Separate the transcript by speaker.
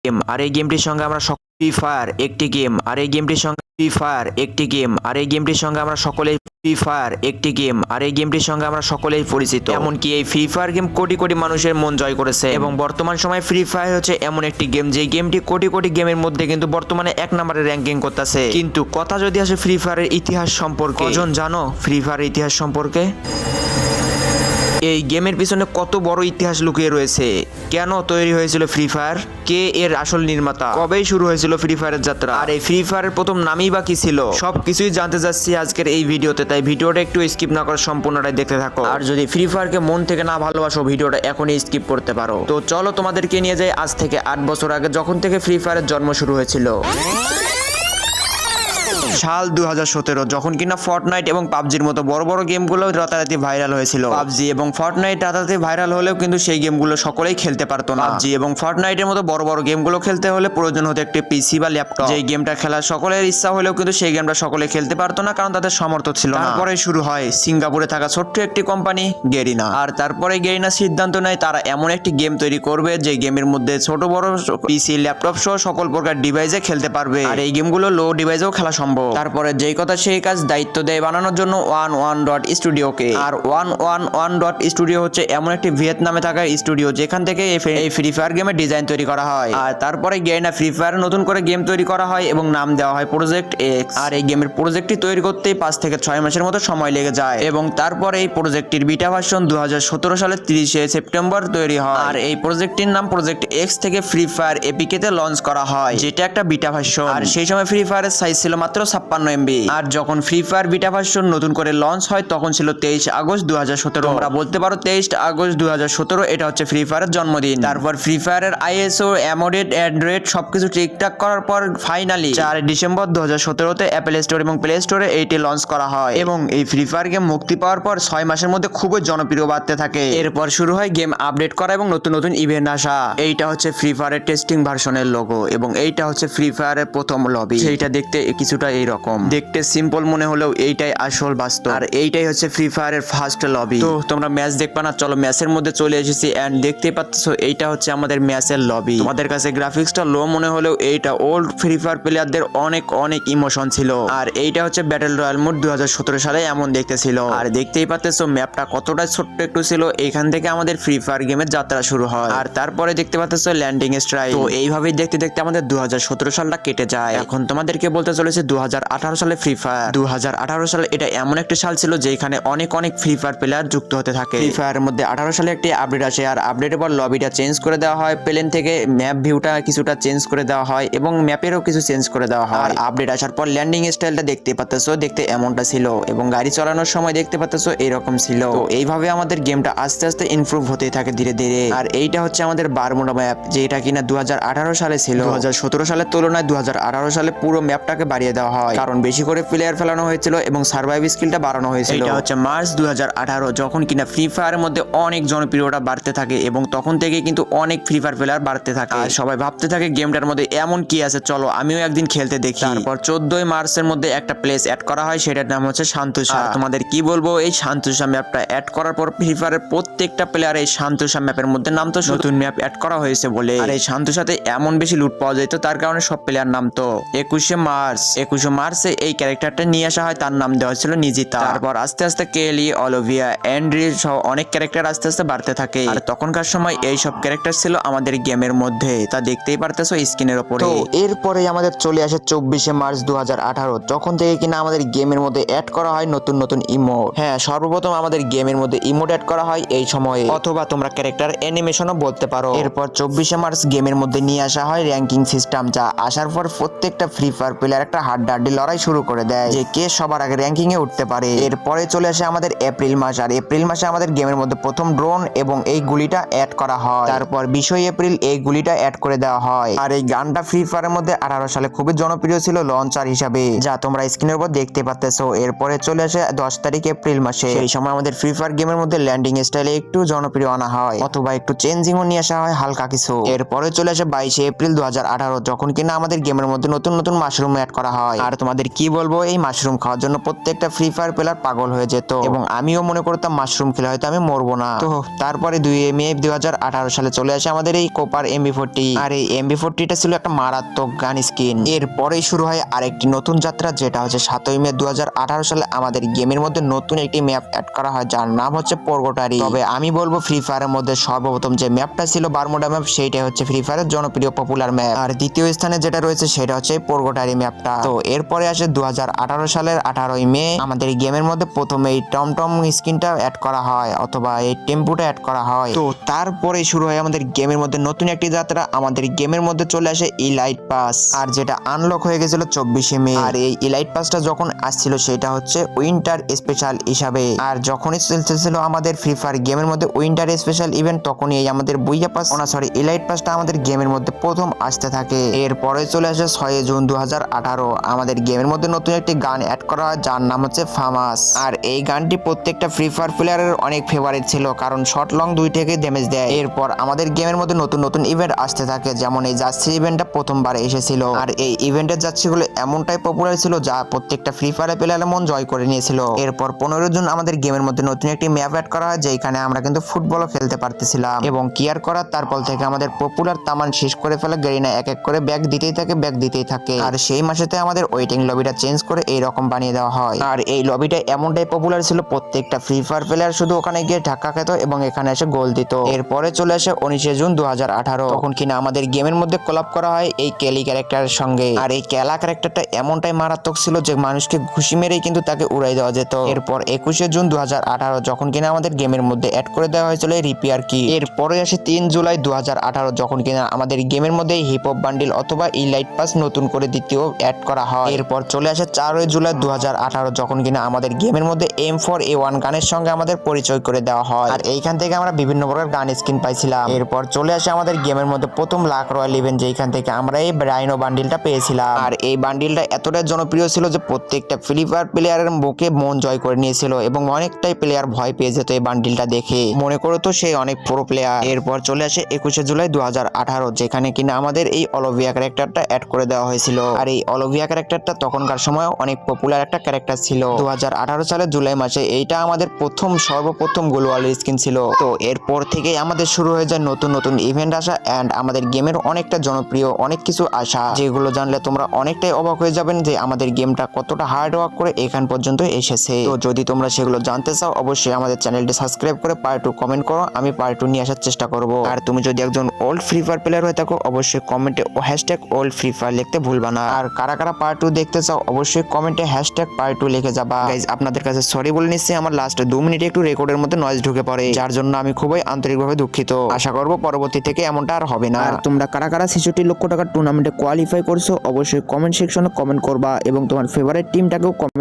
Speaker 1: Game আর এই গেমটির সঙ্গে আমরা ফ্রি ফায়ার একটি গেম আর এই গেমটির সঙ্গে ফ্রি ফায়ার একটি গেম আর এই গেমটির সঙ্গে আমরা সকলেই ফ্রি ফায়ার একটি গেম আর এই গেমটির সঙ্গে আমরা সকলেই পরিচিত। এমনকি এই free fire game crore crore মানুষের মন জয় করেছে এবং বর্তমান সময়ে ফ্রি ফায়ার হচ্ছে এমন একটি গেম যে গেমটি কোটি কোটি গেমের মধ্যে কিন্তু বর্তমানে 1 নম্বরে র্যাঙ্কিং করতেছে। কিন্তু কথা যদি আসে ফ্রি ফায়ারের ইতিহাস সম্পর্কে, কজন জানো ফ্রি ফায়ারের ইতিহাস সম্পর্কে? এই গেমের পিছনে কত বড় ইতিহাস লুকিয়ে রয়েছে, কেন তৈরি হয়েছিল ফ্রি ফায়ার, কে এর আসল নির্মাতা, কবেই শুরু হয়েছিল ফ্রি ফায়ারের যাত্রা, আর এই ফ্রি ফায়ারের প্রথম নামই বা কি ছিল, সবকিছুই জানতে যাচ্ছি আজকের এই ভিডিওতে। তাই ভিডিওটা একটু স্কিপ না করে সম্পূর্ণটাই দেখতে থাকো। আর যদি ফ্রি ফায়ারকে মন থেকে না ভালোবাসো ভিডিওটা এখনই স্কিপ করতে পারো। তো চলো তোমাদেরকে নিয়ে যাই আজ থেকে 8 বছর আগে, যখন থেকে ফ্রি ফায়ারের জন্ম শুরু হয়েছিল। সাল 2017, যখন কিনা ফর্টনাইট এবং পাবজির মতো বড় বড় গেমগুলো রাতারাতি ভাইরাল হয়েছিল। পাবজি এবং ফর্টনাইট রাতারাতি ভাইরাল হলেও কিন্তু সেই গেমগুলো সকলেই খেলতে পারতো না। পাবজি এবং ফর্টনাইটের মতো বড় বড় গেমগুলো খেলতে হলে প্রয়োজন হতো একটি পিসি বা ল্যাপটপ। যেই গেমটা খেলার সকলের ইচ্ছা হলেও কিন্তু সেই গেমটা সকলে খেলতে পারতো না, কারণ তাদের সামর্থ্য ছিল না। তারপরে শুরু হয় সিঙ্গাপুরে থাকা ছোট্ট একটি কোম্পানি গেরিনা। আর তারপরে গেরিনা সিদ্ধান্ত নেয় তারা এমন একটি গেম তৈরি করবে যে গেমের মধ্যে ছোট বড় পিসি ল্যাপটপ সহ সকল প্রকার ডিভাইসে খেলতে পারবে, আর এই গেমগুলো লো ডিভাইসেও খেলা সম্ভব। তারপরে যেই কথা সেই কাজ, দায়িত্ব দেয় বানানোর জন্য 11.studio-কে। আর 111.studio হচ্ছে এমন একটি ভিয়েতনামে থাকা স্টুডিও যেখান থেকে এই ফ্রি ফায়ার গেমের ডিজাইন তৈরি করা হয়। আর তারপরে গেরিনা ফ্রি ফায়ার নতুন করে গেম তৈরি করা হয় এবং নাম দেওয়া হয় প্রজেক্ট এক্স। আর এই গেমের প্রজেক্টটি তৈরি করতেই 5 থেকে 6 মাসের মতো সময় লেগে যায় এবং তারপরে এই প্রজেক্টটির বিটা ভার্সন 2017 সালের 30 সেপ্টেম্বর তৈরি হয়। আর এই প্রজেক্টটির নাম প্রজেক্ট এক্স থেকে ফ্রি ফায়ার এপিকে-তে লঞ্চ করা হয়, যেটা একটা বিটা ভার্সন। আর সেই সময় ফ্রি ফায়ারের সাইজ ছিল মাত্র 56 MB। আর যখন ফ্রি ফায়ার বিটা ভার্সন নতুন করে লঞ্চ হয় তখন ছিল 23 আগস্ট 2017। আমরা বলতে পারো 23 আগস্ট 2017 এটা হচ্ছে ফ্রি ফায়ারের জন্মদিন। তারপর ফ্রি ফায়ারের আইএসও, অ্যামোডেড, অ্যান্ড্রয়েড সবকিছু ঠিকঠাক করার পর ফাইনালি 4 ডিসেম্বর 2017-তে অ্যাপল স্টোর এবং প্লে স্টোরে এইটি লঞ্চ করা হয় এবং এই ফ্রি ফায়ার গেম মুক্তি পাওয়ার পর 6 মাসের মধ্যে খুবই জনপ্রিয় বাড়তে থাকে। এরপর শুরু হয় গেম আপডেট করা এবং নতুন নতুন ইভেন্ট আসা। এইটা হচ্ছে ফ্রি ফায়ারের টেস্টিং ভার্সনের লোগো এবং এইটা হচ্ছে ফ্রি ফায়ারের প্রথম লবি। সেইটা দেখতে কিছুটা এইরকম, দেখতে সিম্পল মনে হলেও এইটাই আসল বাস্তব। আর এইটাই হচ্ছে ফ্রি ফায়ারের ফার্স্ট লবি। তো তোমরা ম্যাচ দেখবা না, চলো ম্যাচের মধ্যে চলে এসেছি এন্ড দেখতেই পাচ্ছ এইটা হচ্ছে আমাদের ম্যাচের লবি। তোমাদের কাছে গ্রাফিক্সটা লো মনে হলেও এইটা ওল্ড ফ্রি ফায়ার প্লেয়ারদের অনেক অনেক ইমোশন ছিল। আর এইটা হচ্ছে ব্যাটল রয়্যাল মোড 2017 সালে এমন দেখতে ছিল। আর দেখতেই পাচ্ছ ম্যাপটা কতটা ছোট্ট একটু ছিল, এখান থেকে আমাদের ফ্রি ফায়ার গেমের যাত্রা শুরু হয়। আর তারপরে দেখতে পাচ্ছ ল্যান্ডিং স্ট্রাইক। তো এইভাবেই দেখতে দেখতে আমাদের 2017 সালটা কেটে যায়। এখন তোমাদেরকে বলতে চলেছে 2018 সালে ফ্রি ফায়ার। 2018 সালে এটা এমন একটি সাল ছিল যেখানে অনেক অনেক ফ্রি ফায়ার প্লেয়ার যুক্ত হতে থাকে। ফ্রি ফায়ারের মধ্যে 18 সালে একটি আপডেট আসে, আর আপডেটের পর লবিটা চেঞ্জ করে দেওয়া হয়, প্লেন থেকে ম্যাপ ভিউটা কিছুটা চেঞ্জ করে দেওয়া হয় এবং ম্যাপেরও কিছু চেঞ্জ করে দেওয়া হয়। আর আপডেট আসার পর ল্যান্ডিং স্টাইলটা দেখতে পাচ্ছ, দেখতে এমনটা ছিল এবং গাড়ি চালানোর সময় দেখতে পাচ্ছ এরকম ছিল। তো এইভাবে আমাদের গেমটা আস্তে আস্তে ইমপ্রুভ হতে থাকে ধীরে ধীরে। আর এইটা হচ্ছে আমাদের বারমুডা ম্যাপ, যেটা কিনা 2018 সালে ছিল। 2017 সালের তুলনায় 2018 সালে পুরো ম্যাপটাকে বাড়িয়ে দেওয়া হয়, কারণ বেশি করে প্লেয়ার ফেলানো হয়েছিল এবং সার্ভাইভ স্কিলটা বাড়ানো হয়েছিল। এটা হচ্ছে মার্চ 2018, যখন কিনা ফ্রি ফায়ারের মধ্যে অনেক জনপ্রিয়তা বাড়তে থাকে এবং তখন থেকে কিন্তু অনেক ফ্রি ফায়ার প্লেয়ার বাড়তে থাকে। আর সবাই ভাবতে থাকে গেমটার মধ্যে এমন কি আছে, চলো আমিও একদিন খেলতে দেখি। তারপর 14 মার্চের মধ্যে একটা প্লেস অ্যাড করা হয়, সেটার নাম হচ্ছে শান্তোষা। তোমাদের কি বলবো, এই শান্তোষা ম্যাপটা অ্যাড করার পর ফ্রি ফায়ারের প্রত্যেকটা প্লেয়ার এই শান্তোষা ম্যাপের মধ্যে নামতো, নতুন ম্যাপ অ্যাড করা হয়েছে বলে। আর এই শান্তোষাতে এমন বেশি লুট পাওয়া যেত, তার কারণে সব প্লেয়ার নামতো। 21 মার্চে এই ক্যারেক্টারটা নিয়ে আসা হয়, তার নাম দেওয়া হয়েছিল নিজিতা। তারপর আস্তে আস্তে কেলি, অলিভিয়া, অ্যান্ড্রি সহ অনেক ক্যারেক্টার আস্তে আস্তে বাড়তে থাকে। আর তখনকার সময় এই সব ক্যারেক্টার ছিল আমাদের গেমের মধ্যে, তা দেখতেই পারতেছো স্ক্রিনের উপরে। তো এরপরে আমাদের চলে আসে 24 মার্চ 2018, যখন থেকে কিনা আমাদের গেমের মধ্যে অ্যাড করা হয় নতুন নতুন ইমোট। হ্যাঁ, সর্বপ্রথম আমাদের গেমের মধ্যে ইমোট অ্যাড করা হয় এই সময়ে, অথবা তোমরা ক্যারেক্টার অ্যানিমেশনও বলতে পারো। এরপর 24 মার্চ গেমের মধ্যে নিয়ে আসা হয় র্যাঙ্কিং সিস্টেম, যা আসার পর প্রত্যেকটা ফ্রি ফায়ার প্লেয়ার একটা হাড্ডাহাড্ডি লড়াই শুরু করে দেয় যে কে সবার আগে র্যাঙ্কিং এ উঠতে পারে। এরপরে চলে আসে আমাদের এপ্রিল মাস, আর এপ্রিল মাসে আমাদের গেমের মধ্যে প্রথম ড্রোন এবং এই গুলিটা অ্যাড করা হয়। তারপর 20 এপ্রিল এই গুলিটা অ্যাড করে দেওয়া হয়। আর এই গানটা ফ্রি ফায়ারের মধ্যে 18 সালে খুবই জনপ্রিয় ছিল লঞ্চার হিসাবে, যা তোমরা স্ক্রিনের উপর দেখতে পাচ্তেছো। এরপরে চলে আসে 10 তারিখ এপ্রিল মাসে, সেই সময় আমাদের ফ্রি ফায়ার গেমের মধ্যে ল্যান্ডিং স্টাইলে একটু জনপ্রিয় আনা হয়, অথবা একটু চেঞ্জিংও নিয়ে আসা হয় হালকা কিছু। এরপরে চলে আসে 22 এপ্রিল 2018, যখন কিনা আমাদের গেমের মধ্যে নতুন নতুন মাশরুম অ্যাড করা হয়। আর তোমাদের কি বলবো, এই মাশরুম খাওয়ার জন্য প্রত্যেকটা ফ্রি ফায়ার প্লেয়ার পাগল হয়ে যেত এবং আমিও মনে করতাম মাশরুম খেলে হয়তো আমি মরবো না। তো তারপরে 2 মে 2018 সালে চলে আসে আমাদের এই কোপার MB40। আর এই MB40টা ছিল একটা মারাত্মক গান স্কিন। এরপরেই শুরু হয় আরেকটি নতুন যাত্রা, যেটা হচ্ছে 7 মে 2018 সালে আমাদের গেমের মধ্যে নতুন একটি ম্যাপ অ্যাড করা হয়, যার নাম হচ্ছে পর্গটারি। তবে আমি বলবো ফ্রি ফায়ারের মধ্যে সর্বপ্রথম যে ম্যাপটা ছিল বারমুডা ম্যাপ, সেইটাই হচ্ছে ফ্রি ফায়ারের জনপ্রিয় পপুলার ম্যাপ। আর দ্বিতীয় স্থানে যেটা রয়েছে সেটা হচ্ছে পর্গটারি ম্যাপটা। তো এরপরে আসে 2018 সালের 18 মে আমাদের গেমের মধ্যে প্রথমে এই টমটম স্কিনটা অ্যাড করা হয়, অথবা এই টেম্পুটা অ্যাড করা হয়। তো তারপরে শুরু হয় আমাদের গেমের মধ্যে নতুন একটি যাত্রা। আমাদের গেমের মধ্যে চলে আসে ইলাইট পাস, আর যেটা আনলক হয়ে গেছিল 24 মে। আর এই ইলাইট পাসটা যখন আসছিল সেটা হচ্ছে উইন্টার স্পেশাল হিসাবে। আর যখনই চলতেছিল আমাদের ফ্রি ফায়ার গেমের মধ্যে উইন্টার স্পেশাল ইভেন্ট, তখনই এই আমাদের বুইয়া পাস ইলাইট পাসটা আমাদের গেমের মধ্যে প্রথম আসতে থাকে। এরপরে চলে আসে 6 জুন 2018 আমাদের গেমের মধ্যে নতুন একটি গান অ্যাড করা হয়, যার নাম হচ্ছে ফামাস। আর এই গানটি প্রত্যেকটা ফ্রি ফায়ার প্লেয়ারের অনেক ফেভারিট ছিল, কারণ শর্ট লং দুই থেকে ড্যামেজ দেয়। এরপর আমাদের গেমের মধ্যে নতুন নতুন ইভেন্ট আসতে থাকে, যেমন এই জার্সি ইভেন্টটা প্রথমবার এসেছিল। আর এই ইভেন্টের জার্সিগুলো এমনটাই পপুলার ছিল যা প্রত্যেকটা ফ্রি ফায়ার প্লেয়ারের মন জয় করে নিয়েছিল। এরপর 15 জুন আমাদের গেমের মধ্যে নতুন একটি ম্যাপ অ্যাড করা হয়, যেখানে আমরা কিন্তু ফুটবলও খেলতে পারতেছিলাম। এবং কেয়ার করার তারপর থেকে আমাদের পপুলার তামান শেষ করে ফেলে গেরিনা এক এক করে ব্যাগ দিতেই থাকে। আর সেই মাসেতে আমাদের ওয়েটিং লবিটা চেঞ্জ করে এইরকম বানিয়ে দেওয়া হয়। আর এই লবিটা এমনটাই পপুলার ছিল, প্রত্যেকটা ফ্রি ফায়ার প্লেয়ার শুধু ওখানে গিয়ে ধাক্কা খেত এবং এখানে এসে গোল দিত। এরপরে চলে আসে 19 জুন 2018 তখন কিনা আমাদের গেমের মধ্যে কোলাব করা হয় এই কেলি ক্যারেক্টারের সঙ্গে। আর এই কেলা ক্যারেক্টারটা এমনটাই মারাত্মক ছিল যে মানুষকে ঘুষি মেরেই কিন্তু তাকে উড়াই দেওয়া যেত। এরপর 21 জুন 2018 যখন কিনা আমাদের গেমের মধ্যে অ্যাড করে দেওয়া হয়েছিল রিপেয়ার কি। এরপরে আসে 3 জুলাই 2018 যখন কিনা আমাদের গেমের মধ্যে হিপ হপ বান্ডিল অথবা ইলাইট পাস নতুন করে দ্বিতীয় অ্যাড করা হয়। এরপর চলে আসে 4 জুলাই 2018 যখন কিনা আমাদের গেমের মধ্যে M4A1 গানের সঙ্গে আমাদের পরিচয় করে দেওয়া হয়। আর এইখান থেকে আমরা বিভিন্ন প্রকার গান স্কিন পাইছিলাম। এরপর চলে আসে আমাদের গেমের মধ্যে প্রথম লাখ রয়্যাল ইভেন্ট, যেখান থেকে আমরা এই রাইনো বান্ডিলটা পেয়েছিলাম। আর এই বান্ডিলটা এতটাই জনপ্রিয় ছিল যে প্রত্যেকটা ফ্রি ফায়ার প্লেয়ারের মুখে মন জয় করে নিয়েছিল এবং অনেকটাই প্লেয়ার ভয় পেয়ে যেত এই বান্ডিলটা দেখে, মনে করতো সে অনেক প্রো প্লেয়ার। এরপর চলে আসে 21 জুলাই 2018 যেখানে কিনা আমাদের এই অলিভিয়া ক্যারেক্টারটা অ্যাড করে দেওয়া হয়েছিল। আর এই অলিভিয়া ক্যারেক্টারটা তখনকার সময় অনেক পপুলার একটা ক্যারেক্টার ছিল। 2018 সালের জুলাই মাসে এইটা আমাদের সর্বপ্রথম গ্লোবাল স্কিন ছিল। তো এরপর থেকে আমাদের শুরু হয়ে যায় নতুন নতুন ইভেন্ট আসা এন্ড আমাদের গেমের অনেকটা জনপ্রিয় অনেক কিছু আসা, যেগুলো জানলে তোমরা অনেকটাই অবাক হয়ে যাবেন যে আমাদের গেমটা কতটা হার্ড ওয়ার্ক করে এখান পর্যন্ত এসেছে। তো যদি তোমরা সেগুলো জানতে চাও অবশ্যই আমাদের চ্যানেলটি সাবস্ক্রাইব করে পার্ট 2 কমেন্ট করো, আমি পার্ট 2 নিয়ে আসার চেষ্টা করব। আর তুমি যদি একজন ওল্ড ফ্রি ফায়ার প্লেয়ার হয়ে থাকো অবশ্যই কমেন্টে #old free fire লিখতে ভুলবা না। আর কারা কারা পার্ট 2 দেখতে চাও অবশ্যই কমেন্টে #part 2 লিখে যাবা। গাইজ আপনাদের কাছে সরি বলে নিচ্ছি, আমার লাস্ট 2 মিনিটে একটু রেকর্ডের মধ্যে নয়েজ ঢুকে পড়ে, যার জন্য আমি খুবই আন্তরিকভাবে দুঃখিত। আশা করব পরবর্তী থেকে এমনটা আর হবে না। আর তোমরা কারা কারা 66 লক্ষ টাকার টুর্নামেন্টে কোয়ালিফাই করছো অবশ্যই কমেন্ট সেকশনে কমেন্ট করবা এবং তোমার ফেভারিট টিমটাকেও কমেন্ট